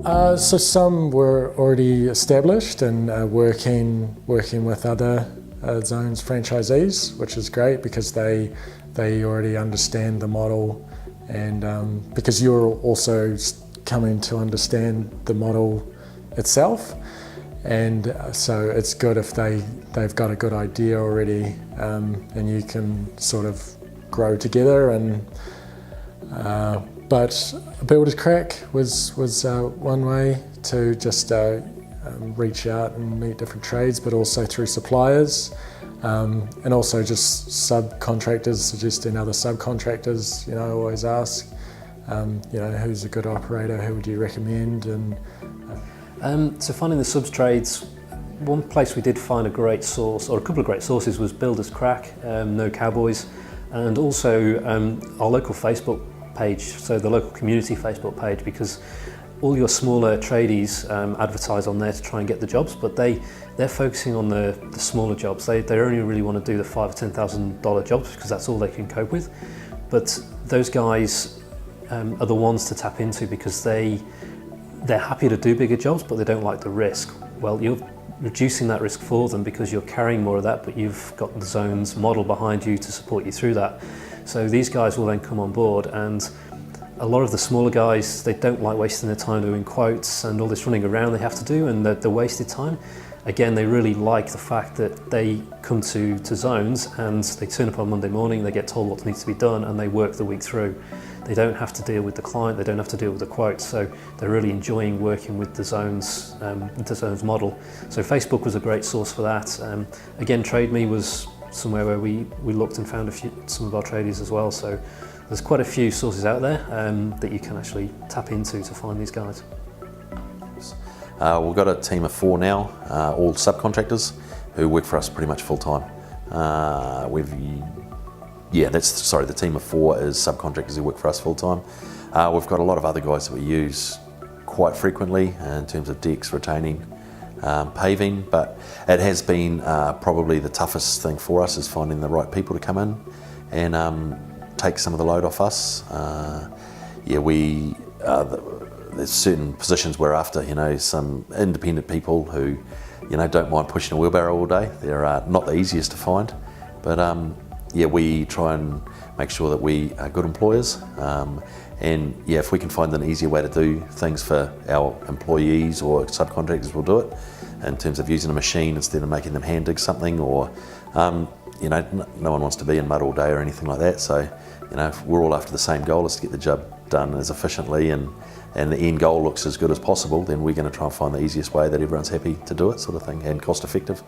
So some were already established and working with other Zones franchisees, which is great because they already understand the model, and because you're also coming to understand the model itself, and so it's good if they've got a good idea already, and you can sort of grow together. And but Builderscrack was one way to just reach out and meet different trades, but also through suppliers, and also just subcontractors, suggesting other subcontractors. I always ask, who's a good operator, who would you recommend? And so finding the subs trades, one place we did find a great source, or a couple of great sources, was Builderscrack, No Cowboys, and also our local Facebook page, so the local community Facebook page, because all your smaller tradies advertise on there to try and get the jobs, but they're focusing on the smaller jobs. They only really want to do the $5,000 or $10,000 jobs because that's all they can cope with. But those guys are the ones to tap into because they're happy to do bigger jobs, but they don't like the risk. Well, you're reducing that risk for them because you're carrying more of that, but you've got the Zones model behind you to support you through that. So these guys will then come on board, and a lot of the smaller guys, they don't like wasting their time doing quotes and all this running around they have to do, and the wasted time. Again, they really like the fact that they come to Zones and they turn up on Monday morning, they get told what needs to be done, and they work the week through. They don't have to deal with the client, they don't have to deal with the quotes, so they're really enjoying working with the Zones model. So Facebook was a great source for that. Again, TradeMe was somewhere where we looked and found some of our tradies as well. So there's quite a few sources out there that you can actually tap into to find these guys. We've got a team of 4 now, all subcontractors who work for us pretty much full time. The team of 4 is subcontractors who work for us full time. We've got a lot of other guys that we use quite frequently in terms of decks, retaining, paving, but it has been probably the toughest thing for us is finding the right people to come in and take some of the load off us. There's certain positions we're after, some independent people who, don't mind pushing a wheelbarrow all day. They're not the easiest to find, but we try and make sure that we are good employers. If we can find an easier way to do things for our employees or subcontractors, we'll do it. In terms of using a machine instead of making them hand dig something, or no one wants to be in mud all day or anything like that. So, if we're all after the same goal, is to get the job done as efficiently and the end goal looks as good as possible, then we're going to try and find the easiest way that everyone's happy to do it, sort of thing, and cost effective.